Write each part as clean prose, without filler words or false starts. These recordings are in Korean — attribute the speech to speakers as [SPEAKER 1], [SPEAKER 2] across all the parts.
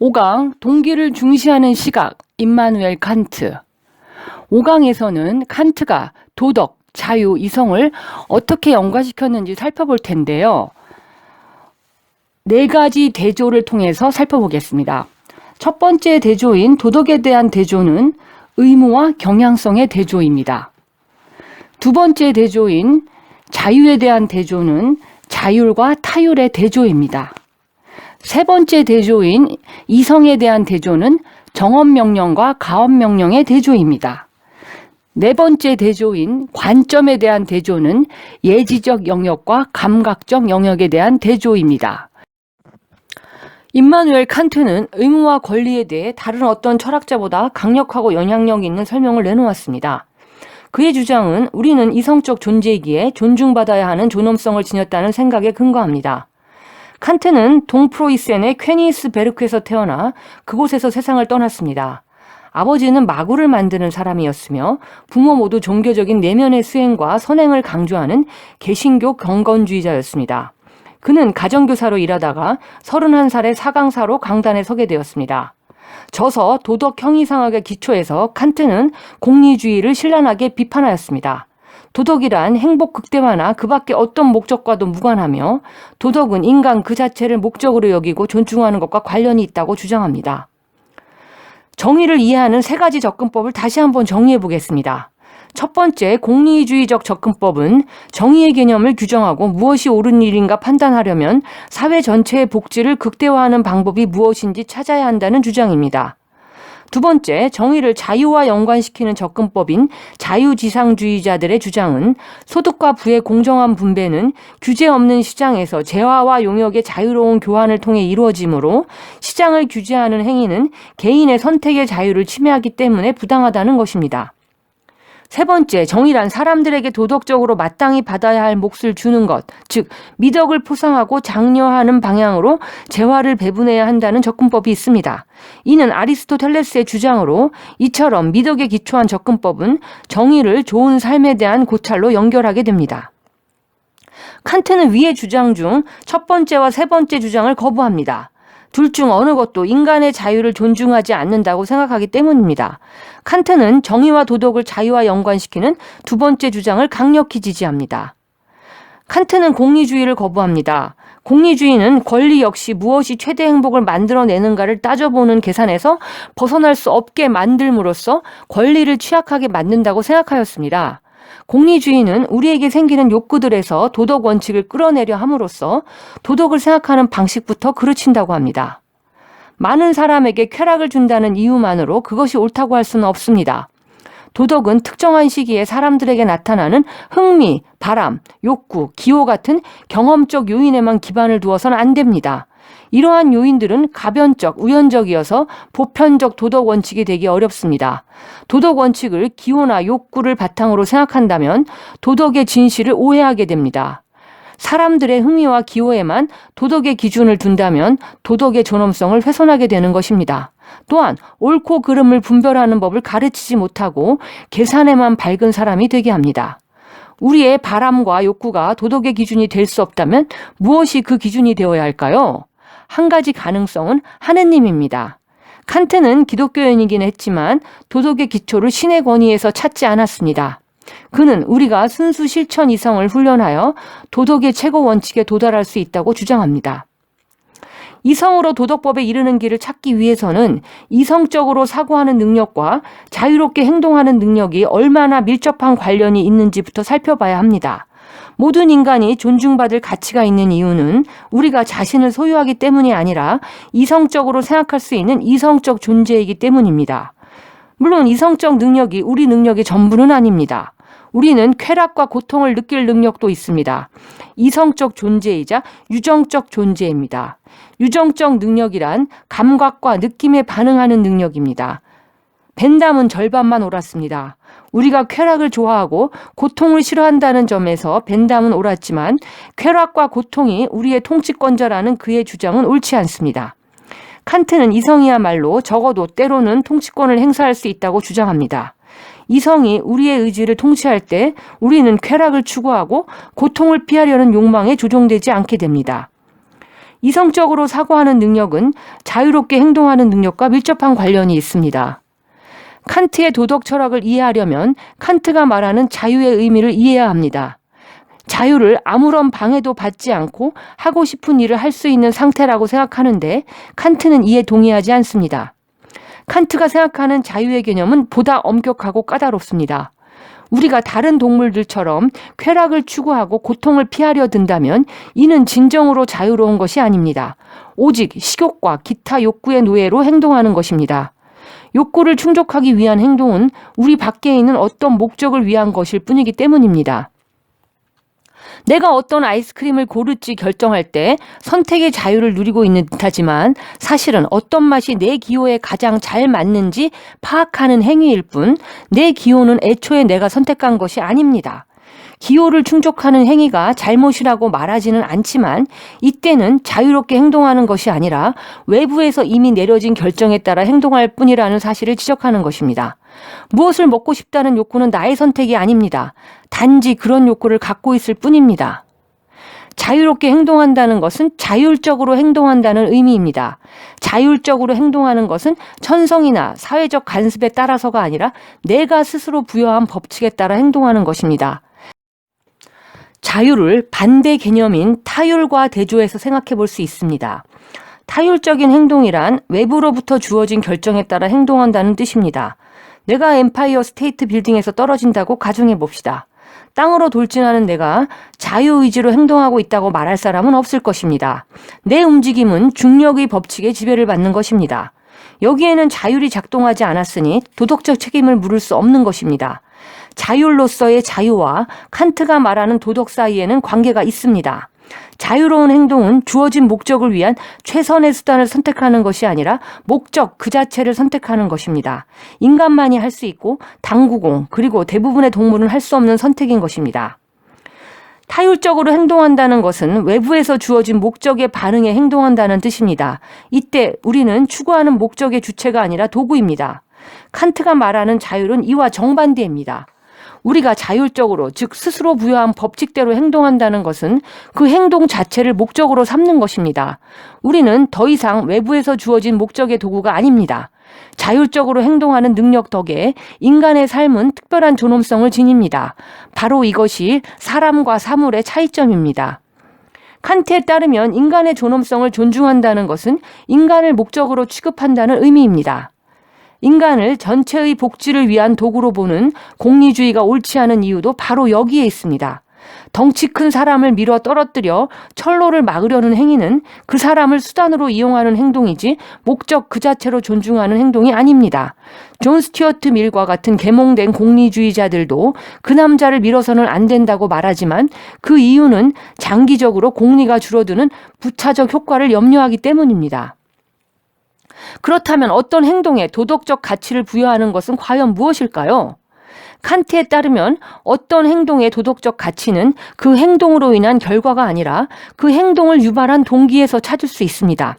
[SPEAKER 1] 5강 동기를 중시하는 시각 임마누엘 칸트. 5강에서는 칸트가 도덕, 자유, 이성을 어떻게 연관시켰는지 살펴볼 텐데요. 4가지 대조를 통해서 살펴보겠습니다. 첫 번째 대조인 도덕에 대한 대조는 의무와 경향성의 대조입니다. 두 번째 대조인 자유에 대한 대조는 자율과 타율의 대조입니다. 세 번째 대조인 이성에 대한 대조는 정언명령과 가언명령의 대조입니다. 네 번째 대조인 관점에 대한 대조는 예지적 영역과 감각적 영역에 대한 대조입니다. 임마누엘 칸트는 의무와 권리에 대해 다른 어떤 철학자보다 강력하고 영향력 있는 설명을 내놓았습니다. 그의 주장은 우리는 이성적 존재이기에 존중받아야 하는 존엄성을 지녔다는 생각에 근거합니다. 칸트는 동프로이센의 퀘니스베르크에서 태어나 그곳에서 세상을 떠났습니다. 아버지는 마구를 만드는 사람이었으며 부모 모두 종교적인 내면의 수행과 선행을 강조하는 개신교 경건주의자였습니다. 그는 가정교사로 일하다가 31살에 사강사로 강단에 서게 되었습니다. 저서 도덕 형이상학의 기초에서 칸트는 공리주의를 신랄하게 비판하였습니다. 도덕이란 행복 극대화나 그 밖에 어떤 목적과도 무관하며 도덕은 인간 그 자체를 목적으로 여기고 존중하는 것과 관련이 있다고 주장합니다. 정의를 이해하는 3가지 접근법을 다시 한번 정리해 보겠습니다. 첫 번째, 공리주의적 접근법은 정의의 개념을 규정하고 무엇이 옳은 일인가 판단하려면 사회 전체의 복지를 극대화하는 방법이 무엇인지 찾아야 한다는 주장입니다. 두 번째, 정의를 자유와 연관시키는 접근법인 자유지상주의자들의 주장은 소득과 부의 공정한 분배는 규제 없는 시장에서 재화와 용역의 자유로운 교환을 통해 이루어지므로 시장을 규제하는 행위는 개인의 선택의 자유를 침해하기 때문에 부당하다는 것입니다. 세 번째, 정의란 사람들에게 도덕적으로 마땅히 받아야 할 몫을 주는 것, 즉 미덕을 포상하고 장려하는 방향으로 재화를 배분해야 한다는 접근법이 있습니다. 이는 아리스토텔레스의 주장으로 이처럼 미덕에 기초한 접근법은 정의를 좋은 삶에 대한 고찰로 연결하게 됩니다. 칸트는 위의 주장 중 첫 번째와 세 번째 주장을 거부합니다. 둘 중 어느 것도 인간의 자유를 존중하지 않는다고 생각하기 때문입니다. 칸트는 정의와 도덕을 자유와 연관시키는 두 번째 주장을 강력히 지지합니다. 칸트는 공리주의를 거부합니다. 공리주의는 권리 역시 무엇이 최대 행복을 만들어내는가를 따져보는 계산에서 벗어날 수 없게 만들므로써 권리를 취약하게 만든다고 생각하였습니다. 공리주의는 우리에게 생기는 욕구들에서 도덕 원칙을 끌어내려 함으로써 도덕을 생각하는 방식부터 그르친다고 합니다. 많은 사람에게 쾌락을 준다는 이유만으로 그것이 옳다고 할 수는 없습니다. 도덕은 특정한 시기에 사람들에게 나타나는 흥미, 바람, 욕구, 기호 같은 경험적 요인에만 기반을 두어서는 안 됩니다. 이러한 요인들은 가변적, 우연적이어서 보편적 도덕 원칙이 되기 어렵습니다. 도덕 원칙을 기호나 욕구를 바탕으로 생각한다면 도덕의 진실을 오해하게 됩니다. 사람들의 흥미와 기호에만 도덕의 기준을 둔다면 도덕의 존엄성을 훼손하게 되는 것입니다. 또한 옳고 그름을 분별하는 법을 가르치지 못하고 계산에만 밝은 사람이 되게 합니다. 우리의 바람과 욕구가 도덕의 기준이 될 수 없다면 무엇이 그 기준이 되어야 할까요? 한 가지 가능성은 하느님입니다. 칸트는 기독교인이긴 했지만 도덕의 기초를 신의 권위에서 찾지 않았습니다. 그는 우리가 순수 실천 이성을 훈련하여 도덕의 최고 원칙에 도달할 수 있다고 주장합니다. 이성으로 도덕법에 이르는 길을 찾기 위해서는 이성적으로 사고하는 능력과 자유롭게 행동하는 능력이 얼마나 밀접한 관련이 있는지부터 살펴봐야 합니다. 모든 인간이 존중받을 가치가 있는 이유는 우리가 자신을 소유하기 때문이 아니라 이성적으로 생각할 수 있는 이성적 존재이기 때문입니다. 물론 이성적 능력이 우리 능력의 전부는 아닙니다. 우리는 쾌락과 고통을 느낄 능력도 있습니다. 이성적 존재이자 유정적 존재입니다. 유정적 능력이란 감각과 느낌에 반응하는 능력입니다. 벤담은 절반만 옳았습니다. 우리가 쾌락을 좋아하고 고통을 싫어한다는 점에서 벤담은 옳았지만 쾌락과 고통이 우리의 통치권자라는 그의 주장은 옳지 않습니다. 칸트는 이성이야말로 적어도 때로는 통치권을 행사할 수 있다고 주장합니다. 이성이 우리의 의지를 통치할 때 우리는 쾌락을 추구하고 고통을 피하려는 욕망에 조종되지 않게 됩니다. 이성적으로 사고하는 능력은 자유롭게 행동하는 능력과 밀접한 관련이 있습니다. 칸트의 도덕 철학을 이해하려면 칸트가 말하는 자유의 의미를 이해해야 합니다. 자유를 아무런 방해도 받지 않고 하고 싶은 일을 할 수 있는 상태라고 생각하는데 칸트는 이에 동의하지 않습니다. 칸트가 생각하는 자유의 개념은 보다 엄격하고 까다롭습니다. 우리가 다른 동물들처럼 쾌락을 추구하고 고통을 피하려 든다면 이는 진정으로 자유로운 것이 아닙니다. 오직 식욕과 기타 욕구의 노예로 행동하는 것입니다. 욕구를 충족하기 위한 행동은 우리 밖에 있는 어떤 목적을 위한 것일 뿐이기 때문입니다. 내가 어떤 아이스크림을 고를지 결정할 때 선택의 자유를 누리고 있는 듯하지만 사실은 어떤 맛이 내 기호에 가장 잘 맞는지 파악하는 행위일 뿐 내 기호는 애초에 내가 선택한 것이 아닙니다. 기호를 충족하는 행위가 잘못이라고 말하지는 않지만 이때는 자유롭게 행동하는 것이 아니라 외부에서 이미 내려진 결정에 따라 행동할 뿐이라는 사실을 지적하는 것입니다. 무엇을 먹고 싶다는 욕구는 나의 선택이 아닙니다. 단지 그런 욕구를 갖고 있을 뿐입니다. 자유롭게 행동한다는 것은 자율적으로 행동한다는 의미입니다. 자율적으로 행동하는 것은 천성이나 사회적 간섭에 따라서가 아니라 내가 스스로 부여한 법칙에 따라 행동하는 것입니다. 자유를 반대 개념인 타율과 대조해서 생각해 볼 수 있습니다. 타율적인 행동이란 외부로부터 주어진 결정에 따라 행동한다는 뜻입니다. 내가 엠파이어 스테이트 빌딩에서 떨어진다고 가정해 봅시다. 땅으로 돌진하는 내가 자유의지로 행동하고 있다고 말할 사람은 없을 것입니다. 내 움직임은 중력의 법칙에 지배를 받는 것입니다. 여기에는 자율이 작동하지 않았으니 도덕적 책임을 물을 수 없는 것입니다. 자율로서의 자유와 칸트가 말하는 도덕 사이에는 관계가 있습니다. 자유로운 행동은 주어진 목적을 위한 최선의 수단을 선택하는 것이 아니라 목적 그 자체를 선택하는 것입니다. 인간만이 할 수 있고 당구공 그리고 대부분의 동물은 할 수 없는 선택인 것입니다. 타율적으로 행동한다는 것은 외부에서 주어진 목적에 반응해 행동한다는 뜻입니다. 이때 우리는 추구하는 목적의 주체가 아니라 도구입니다. 칸트가 말하는 자율은 이와 정반대입니다. 우리가 자율적으로, 즉 스스로 부여한 법칙대로 행동한다는 것은 그 행동 자체를 목적으로 삼는 것입니다. 우리는 더 이상 외부에서 주어진 목적의 도구가 아닙니다. 자율적으로 행동하는 능력 덕에 인간의 삶은 특별한 존엄성을 지닙니다. 바로 이것이 사람과 사물의 차이점입니다. 칸트에 따르면 인간의 존엄성을 존중한다는 것은 인간을 목적으로 취급한다는 의미입니다. 인간을 전체의 복지를 위한 도구로 보는 공리주의가 옳지 않은 이유도 바로 여기에 있습니다. 덩치 큰 사람을 밀어 떨어뜨려 철로를 막으려는 행위는 그 사람을 수단으로 이용하는 행동이지 목적 그 자체로 존중하는 행동이 아닙니다. 존 스튜어트 밀과 같은 계몽된 공리주의자들도 그 남자를 밀어서는 안 된다고 말하지만 그 이유는 장기적으로 공리가 줄어드는 부차적 효과를 염려하기 때문입니다. 그렇다면 어떤 행동에 도덕적 가치를 부여하는 것은 과연 무엇일까요? 칸트에 따르면 어떤 행동의 도덕적 가치는 그 행동으로 인한 결과가 아니라 그 행동을 유발한 동기에서 찾을 수 있습니다.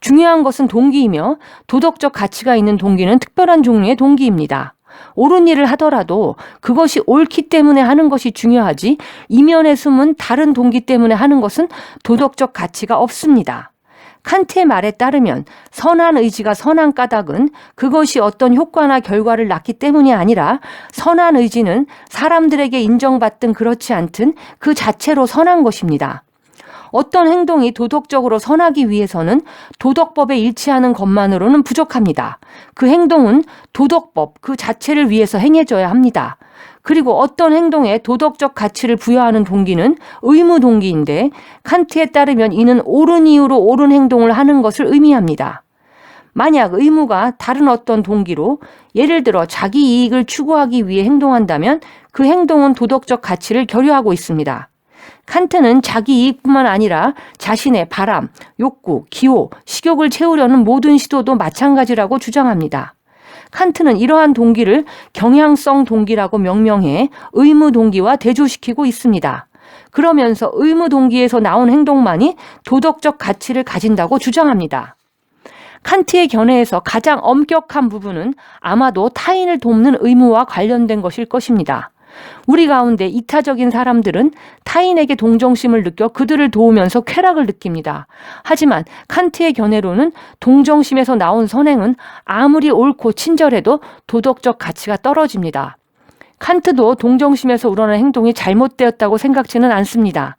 [SPEAKER 1] 중요한 것은 동기이며 도덕적 가치가 있는 동기는 특별한 종류의 동기입니다. 옳은 일을 하더라도 그것이 옳기 때문에 하는 것이 중요하지 이면에 숨은 다른 동기 때문에 하는 것은 도덕적 가치가 없습니다. 칸트의 말에 따르면 선한 의지가 선한 까닭은 그것이 어떤 효과나 결과를 낳기 때문이 아니라 선한 의지는 사람들에게 인정받든 그렇지 않든 그 자체로 선한 것입니다. 어떤 행동이 도덕적으로 선하기 위해서는 도덕법에 일치하는 것만으로는 부족합니다. 그 행동은 도덕법 그 자체를 위해서 행해져야 합니다. 그리고 어떤 행동에 도덕적 가치를 부여하는 동기는 의무 동기인데 칸트에 따르면 이는 옳은 이유로 옳은 행동을 하는 것을 의미합니다. 만약 의무가 다른 어떤 동기로 예를 들어 자기 이익을 추구하기 위해 행동한다면 그 행동은 도덕적 가치를 결여하고 있습니다. 칸트는 자기 이익뿐만 아니라 자신의 바람, 욕구, 기호, 식욕을 채우려는 모든 시도도 마찬가지라고 주장합니다. 칸트는 이러한 동기를 경향성 동기라고 명명해 의무 동기와 대조시키고 있습니다. 그러면서 의무 동기에서 나온 행동만이 도덕적 가치를 가진다고 주장합니다. 칸트의 견해에서 가장 엄격한 부분은 아마도 타인을 돕는 의무와 관련된 것일 것입니다. 우리 가운데 이타적인 사람들은 타인에게 동정심을 느껴 그들을 도우면서 쾌락을 느낍니다. 하지만 칸트의 견해로는 동정심에서 나온 선행은 아무리 옳고 친절해도 도덕적 가치가 떨어집니다. 칸트도 동정심에서 우러난 행동이 잘못되었다고 생각지는 않습니다.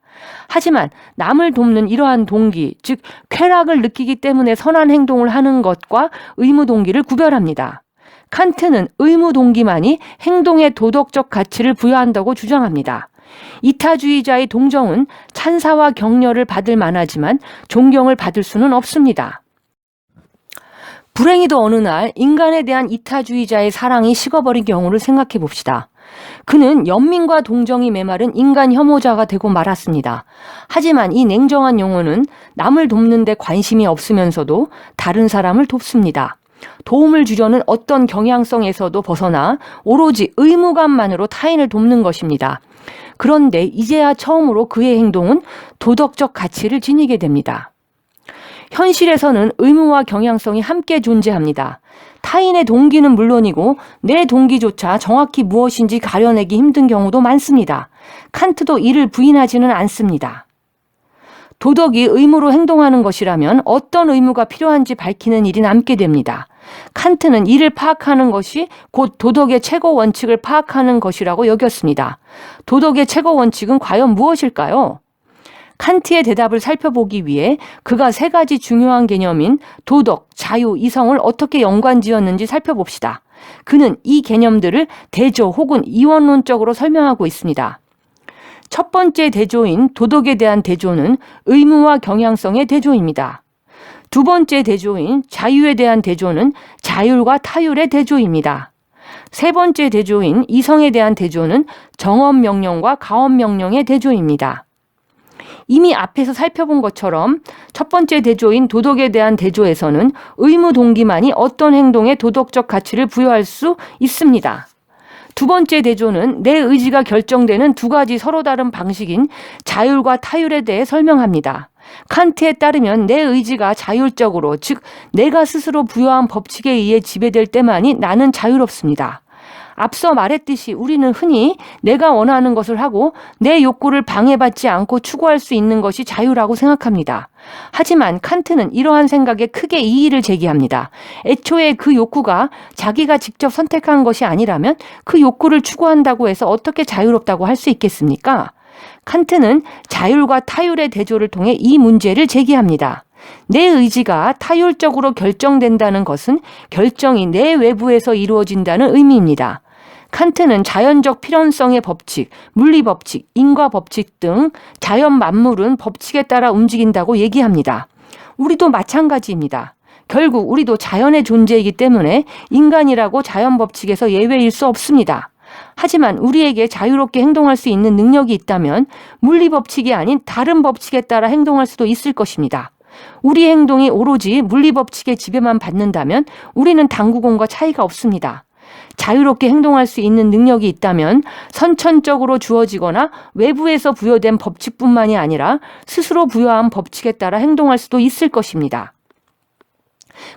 [SPEAKER 1] 하지만 남을 돕는 이러한 동기, 즉 쾌락을 느끼기 때문에 선한 행동을 하는 것과 의무 동기를 구별합니다. 칸트는 의무 동기만이 행동의 도덕적 가치를 부여한다고 주장합니다. 이타주의자의 동정은 찬사와 격려를 받을 만하지만 존경을 받을 수는 없습니다. 불행히도 어느 날 인간에 대한 이타주의자의 사랑이 식어버린 경우를 생각해 봅시다. 그는 연민과 동정이 메마른 인간 혐오자가 되고 말았습니다. 하지만 이 냉정한 영혼은 남을 돕는 데 관심이 없으면서도 다른 사람을 돕습니다. 도움을 주려는 어떤 경향성에서도 벗어나 오로지 의무감만으로 타인을 돕는 것입니다. 그런데 이제야 처음으로 그의 행동은 도덕적 가치를 지니게 됩니다. 현실에서는 의무와 경향성이 함께 존재합니다. 타인의 동기는 물론이고 내 동기조차 정확히 무엇인지 가려내기 힘든 경우도 많습니다. 칸트도 이를 부인하지는 않습니다. 도덕이 의무로 행동하는 것이라면 어떤 의무가 필요한지 밝히는 일이 남게 됩니다. 칸트는 이를 파악하는 것이 곧 도덕의 최고 원칙을 파악하는 것이라고 여겼습니다. 도덕의 최고 원칙은 과연 무엇일까요? 칸트의 대답을 살펴보기 위해 그가 세 가지 중요한 개념인 도덕, 자유, 이성을 어떻게 연관지었는지 살펴봅시다. 그는 이 개념들을 대조 혹은 이원론적으로 설명하고 있습니다. 첫 번째 대조인 도덕에 대한 대조는 의무와 경향성의 대조입니다. 두 번째 대조인 자유에 대한 대조는 자율과 타율의 대조입니다. 세 번째 대조인 이성에 대한 대조는 정언명령과 가언명령의 대조입니다. 이미 앞에서 살펴본 것처럼 첫 번째 대조인 도덕에 대한 대조에서는 의무 동기만이 어떤 행동에 도덕적 가치를 부여할 수 있습니다. 두 번째 대조는 내 의지가 결정되는 두 가지 서로 다른 방식인 자율과 타율에 대해 설명합니다. 칸트에 따르면 내 의지가 자율적으로, 즉 내가 스스로 부여한 법칙에 의해 지배될 때만이 나는 자유롭습니다. 앞서 말했듯이 우리는 흔히 내가 원하는 것을 하고 내 욕구를 방해받지 않고 추구할 수 있는 것이 자유라고 생각합니다. 하지만 칸트는 이러한 생각에 크게 이의를 제기합니다. 애초에 그 욕구가 자기가 직접 선택한 것이 아니라면 그 욕구를 추구한다고 해서 어떻게 자유롭다고 할 수 있겠습니까? 칸트는 자율과 타율의 대조를 통해 이 문제를 제기합니다. 내 의지가 타율적으로 결정된다는 것은 결정이 내 외부에서 이루어진다는 의미입니다. 칸트는 자연적 필연성의 법칙, 물리법칙, 인과법칙 등 자연 만물은 법칙에 따라 움직인다고 얘기합니다. 우리도 마찬가지입니다. 결국 우리도 자연의 존재이기 때문에 인간이라고 자연 법칙에서 예외일 수 없습니다. 하지만 우리에게 자유롭게 행동할 수 있는 능력이 있다면 물리법칙이 아닌 다른 법칙에 따라 행동할 수도 있을 것입니다. 우리 행동이 오로지 물리법칙의 지배만 받는다면 우리는 당구공과 차이가 없습니다. 자유롭게 행동할 수 있는 능력이 있다면 선천적으로 주어지거나 외부에서 부여된 법칙뿐만이 아니라 스스로 부여한 법칙에 따라 행동할 수도 있을 것입니다.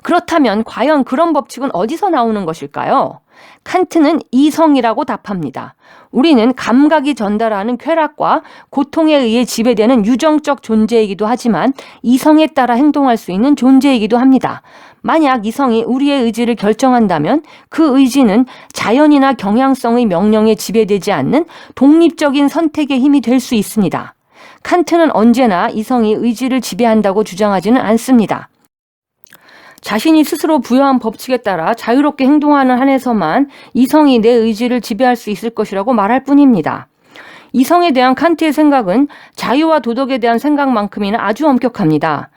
[SPEAKER 1] 그렇다면 과연 그런 법칙은 어디서 나오는 것일까요? 칸트는 이성이라고 답합니다. 우리는 감각이 전달하는 쾌락과 고통에 의해 지배되는 유정적 존재이기도 하지만 이성에 따라 행동할 수 있는 존재이기도 합니다. 만약 이성이 우리의 의지를 결정한다면 그 의지는 자연이나 경향성의 명령에 지배되지 않는 독립적인 선택의 힘이 될 수 있습니다. 칸트는 언제나 이성이 의지를 지배한다고 주장하지는 않습니다. 자신이 스스로 부여한 법칙에 따라 자유롭게 행동하는 한에서만 이성이 내 의지를 지배할 수 있을 것이라고 말할 뿐입니다. 이성에 대한 칸트의 생각은 자유와 도덕에 대한 생각만큼이나 아주 엄격합니다.